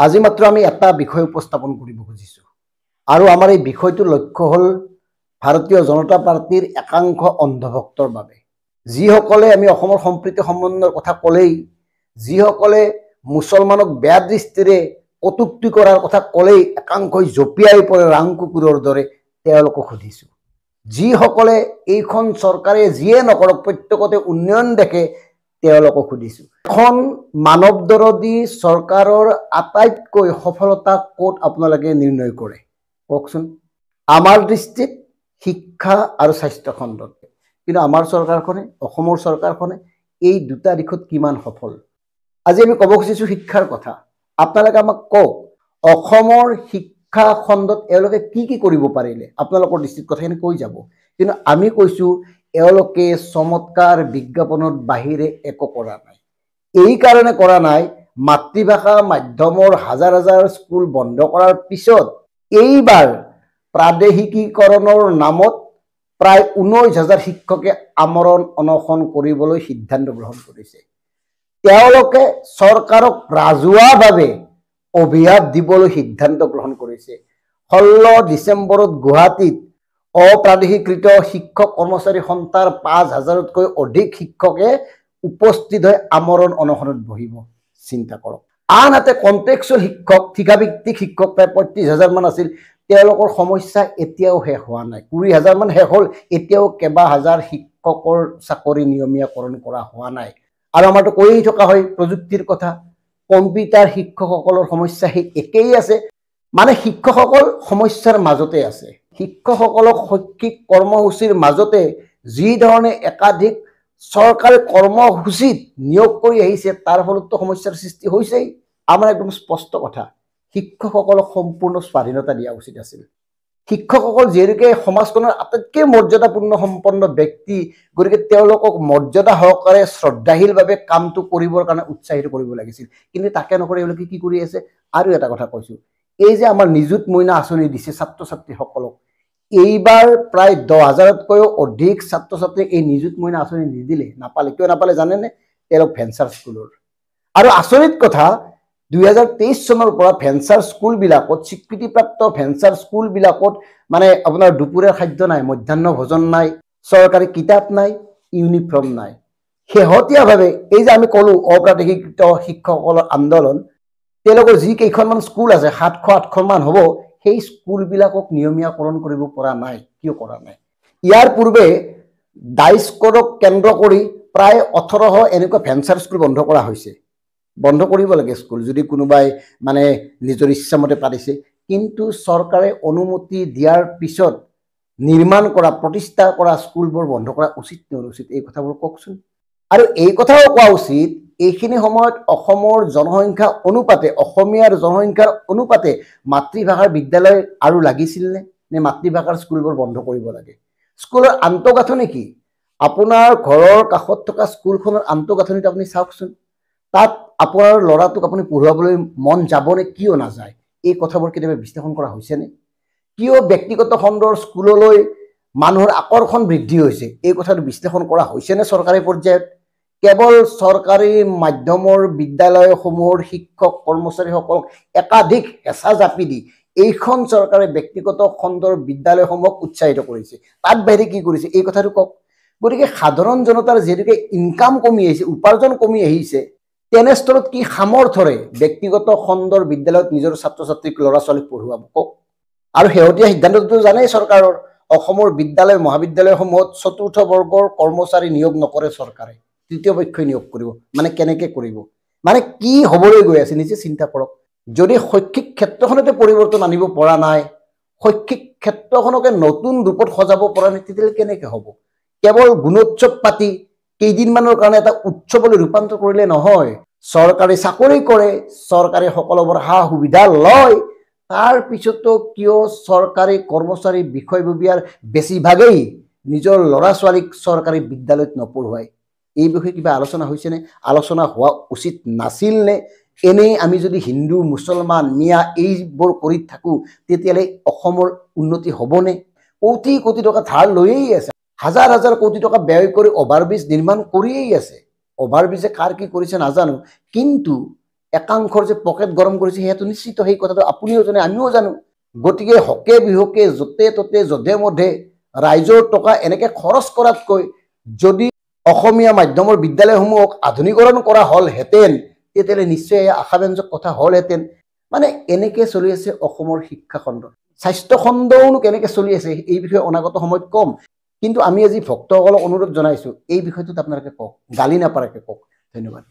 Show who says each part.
Speaker 1: আজি মাত্ৰ আমি এটা বিষয় উপস্থাপন কৰিব খুজিছোঁ আৰু আমাৰ এই বিষয়টোৰ লক্ষ্য হ'ল ভাৰতীয় জনতা পাৰ্টিৰ একাংশ অন্ধভক্তৰ বাবে, যিসকলে আমি অসমৰ সম্প্ৰীতি সম্বন্ধৰ কথা ক'লেই, যিসকলে মুছলমানক বেয়া দৃষ্টিৰে কটুক্তি কৰাৰ কথা ক'লেই একাংশই জঁপিয়াই পৰে ৰাং কুকুৰৰ দৰে, তেওঁলোকক সুধিছোঁ। যিসকলে এইখন চৰকাৰে যিয়ে নকৰক প্ৰত্যেকতে উন্নয়ন দেখে, তেওঁলোকক সুধিছোঁ। এখন মানৱদৰদী চৰকাৰৰ আটাইতকৈ সফলতা ক'ত আপোনালোকে নিৰ্ণয় কৰে কওকচোন? আমাৰ দৃষ্টিত শিক্ষা আৰু স্বাস্থ্য খণ্ডত, কিন্তু আমাৰ চৰকাৰখনে, অসমৰ চৰকাৰখনে এই দুটা দিশত কিমান সফল? আজি আমি ক'ব খুজিছোঁ শিক্ষাৰ কথা। আপোনালোকে আমাক কওক, অসমৰ শিক্ষা খণ্ডত এওঁলোকে কি কি কৰিব পাৰিলে? আপোনালোকৰ দৃষ্টিত কথাখিনি কৈ যাব, কিন্তু আমি কৈছোঁ এওঁলোকে চমৎকাৰ বিজ্ঞাপনৰ বাহিৰে একো কৰা নাই। এই কাৰণে কৰা নাই, মাতৃভাষা মাধ্যমৰ হাজাৰ হাজাৰ স্কুল বন্ধ কৰাৰ পিছত এইবাৰ প্ৰাদেশিকীকৰণৰ নামত প্ৰায় 19,000 শিক্ষকে আমৰণ অনশন কৰিবলৈ সিদ্ধান্ত গ্ৰহণ কৰিছে। তেওঁলোকে চৰকাৰক ৰাজহুৱাভাৱে অভিশাপ দিবলৈ সিদ্ধান্ত গ্ৰহণ কৰিছে। 16 ডিচেম্বৰত গুৱাহাটীত অপ্ৰাদেশিকৃত শিক্ষক কৰ্মচাৰী সন্থাৰ 5,000তকৈ অধিক শিক্ষকে উপস্থিত হৈ আমৰণ অনশনত বহিব। চিন্তা কৰক। আনহাতে কণ্টেক্সুৱেল শিক্ষক, ঠিকাভিত্তিক শিক্ষক প্ৰায় 35,000 মান আছিল, তেওঁলোকৰ সমস্যা এতিয়াও শেষ হোৱা নাই। 20,000 মান শেষ হ'ল, এতিয়াও কেইবা হাজাৰ শিক্ষকৰ চাকৰি নিয়মীয়াকৰণ কৰা হোৱা নাই। আৰু আমাৰতো কৈয়ে থকা হয় প্ৰযুক্তিৰ কথা, কম্পিউটাৰ শিক্ষকসকলৰ সমস্যা সেই একেই আছে। মানে শিক্ষকসকল সমস্যাৰ মাজতে আছে। শিক্ষকসকলক শৈক্ষিক কৰ্মসূচীৰ মাজতে যি ধৰণে একাধিক চৰকাৰী কৰ্মসূচীত নিয়োগ কৰি আহিছে, তাৰ ফলততো সমস্যাৰ সৃষ্টি হৈছেই। আমাৰ একদম স্পষ্ট কথা, শিক্ষকসকলক সম্পূৰ্ণ স্বাধীনতা দিয়া উচিত আছিল। শিক্ষকসকল যিহেতুকে সমাজখনৰ আটাইতকৈ মৰ্যাদাপূৰ্ণ সম্পন্ন ব্যক্তি, গতিকে তেওঁলোকক মৰ্যাদা সহকাৰে শ্ৰদ্ধাশীলভাৱে কামটো কৰিবৰ কাৰণে উৎসাহিত কৰিব লাগিছিল, কিন্তু তাকে নকৰি এওঁলোকে কি কৰি আছে? আৰু এটা কথা কৈছোঁ, এই যে আমাৰ নিযুত মইনা আঁচনি দিছে ছাত্ৰ ছাত্ৰীসকলক, এইবাৰ প্ৰায় 10,000তকৈও অধিক ছাত্ৰ ছাত্ৰীক এই নিযুত মইনা আঁচনি নিদিলে, নাপালে। কিয় নাপালে জানেনে? তেওঁলোক ভেঞ্চাৰ স্কুলৰ। আৰু আচৰিত কথা, 2023 চনৰ পৰা ভেঞ্চাৰ স্কুলবিলাকত, স্বীকৃতিপ্ৰাপ্ত ভেঞ্চাৰ স্কুলবিলাকত মানে আপোনাৰ দুপৰীয়াৰ খাদ্য নাই, মধ্যাহ্ন ভোজন নাই, চৰকাৰী কিতাপ নাই, ইউনিফৰ্ম নাই। শেহতীয়াভাৱে এই যে আমি ক'লোঁ অপ্ৰাদেশিকৃত শিক্ষকসকলৰ আন্দোলন, তেওঁলোকৰ যি কেইখনমান স্কুল আছে, 700-800 মান হ'ব, সেই স্কুলবিলাকক নিয়মীয়াকৰণ কৰিব পৰা নাই। কিয় কৰা নাই? ইয়াৰ পূৰ্বে ডাইস্কৰক কেন্দ্ৰ কৰি প্ৰায় 1800 এনেকুৱা ভেঞ্চাৰ স্কুল বন্ধ কৰা হৈছে। বন্ধ কৰিব লাগে স্কুল, যদি কোনোবাই মানে নিজৰ ইচ্ছামতে পাৰিছে, কিন্তু চৰকাৰে অনুমতি দিয়াৰ পিছত নিৰ্মাণ কৰা, প্ৰতিষ্ঠা কৰা স্কুলবোৰ বন্ধ কৰা উচিত নে অনুচিত? এই কথাবোৰ কওকচোন। আৰু এই কথাও কোৱা উচিত, এইখিনি সময়ত অসমৰ জনসংখ্যা অনুপাতে, অসমীয়াৰ জনসংখ্যাৰ অনুপাতে মাতৃভাষাৰ বিদ্যালয় আৰু লাগিছিল নে মাতৃভাষাৰ স্কুলবোৰ বন্ধ কৰিব লাগে? স্কুলৰ আন্তঃগাঁথনি কি? আপোনাৰ ঘৰৰ কাষত থকা স্কুলখনৰ আন্তঃগাঁথনিটো আপুনি চাওকচোন। তাত আপোনাৰ ল'ৰাটোক আপুনি পঢ়ুৱাবলৈ মন যাবনে? কিয় নাযায়? এই কথাবোৰ কেতিয়াবা বিশ্লেষণ কৰা হৈছেনে? কিয় ব্যক্তিগত খণ্ডৰ স্কুললৈ মানুহৰ আকৰ্ষণ বৃদ্ধি হৈছে? এই কথাটো বিশ্লেষণ কৰা হৈছেনে চৰকাৰী পৰ্যায়ত? কেৱল চৰকাৰী মাধ্যমৰ বিদ্যালয়সমূহৰ শিক্ষক কৰ্মচাৰীসকলক একাধিক হেঁচা জাপি দি এইখন চৰকাৰে ব্যক্তিগত খণ্ডৰ বিদ্যালয়সমূহক উৎসাহিত কৰিছে, তাত বাহিৰে কি কৰিছে? এই কথাটো কওক। গতিকে সাধাৰণ জনতাৰ যিহেতুকে ইনকাম কমি আহিছে, উপাৰ্জন কমি আহিছে, তেনেস্থলত কি সামৰ্থৰে ব্যক্তিগত খণ্ডৰ বিদ্যালয়ত নিজৰ ছাত্ৰ ছাত্ৰীক, ল'ৰা ছোৱালীক পঢ়ুৱাব কওক? আৰু শেহতীয়া সিদ্ধান্তটো জানেই চৰকাৰৰ, অসমৰ বিদ্যালয় মহাবিদ্যালয়সমূহত 4ৰ্থ বৰ্গৰ কৰ্মচাৰী নিয়োগ নকৰে চৰকাৰে, তৃতীয় পক্ষই নিয়োগ কৰিব। মানে কেনেকৈ কৰিব? মানে কি হ'বলৈ গৈ আছে নিজে চিন্তা কৰক। যদি শৈক্ষিক ক্ষেত্ৰখনতে পৰিৱৰ্তন আনিব পৰা নাই, শৈক্ষিক ক্ষেত্ৰখনকে নতুন ৰূপত সজাব পৰা নাই, তেতিয়াহ'লে কেনেকৈ হ'ব? কেৱল গুণোৎসৱ পাতি কেইদিনমানৰ কাৰণে এটা উৎসৱলৈ ৰূপান্তৰ কৰিলে নহয়। চৰকাৰী চাকৰি কৰে, চৰকাৰী সকলোবোৰ সা সুবিধা লয়, তাৰ পিছতো কিয় চৰকাৰী কৰ্মচাৰী বিষয়ববীয়াৰ বেছিভাগেই নিজৰ ল'ৰা ছোৱালীক চৰকাৰী বিদ্যালয়ত নপঢ়ুৱায়? এই বিষয়ে কিবা আলোচনা হৈছেনে? আলোচনা হোৱা উচিত নাছিল নে? এনেই আমি যদি হিন্দু, মুছলমান, মিয়া এইবোৰ কৰি থাকোঁ, তেতিয়াহ'লে অসমৰ উন্নতি হ'বনে? কোটি কোটি টকা ধাৰ লৈয়েই আছে, হাজাৰ হাজাৰ কোটি টকা ব্যয় কৰি অভাৰব্ৰিজ নিৰ্মাণ কৰিয়েই আছে। অভাৰব্ৰিজে কাৰ কি কৰিছে নাজানো, কিন্তু একাংশৰ যে পকেট গৰম কৰিছে সেইটো নিশ্চিত, সেই কথাটো আপুনিও জানে আমিও জানো। গতিকে হকে বিহকে য'তে ত'তে যধে মধে ৰাইজৰ টকা এনেকে খৰচ কৰাতকৈ যদি অসমীয়া মাধ্যমৰ বিদ্যালয়সমূহক আধুনিকৰণ কৰা হ'লহেঁতেন তেতিয়াহ'লে নিশ্চয় আশাব্যঞ্জক কথা হ'লহেঁতেন। মানে এনেকে চলি আছে অসমৰ শিক্ষা খণ্ড। স্বাস্থ্য খণ্ডওনো কেনেকে চলি আছে এই বিষয়ে অনাগত সময়ত কম, কিন্তু আমি আজি ভক্তসকলক অনুৰোধ জনাইছো এই বিষয়টোত আপোনালোকে কওক, গালি নাপাৰাকে কওক। ধন্যবাদ।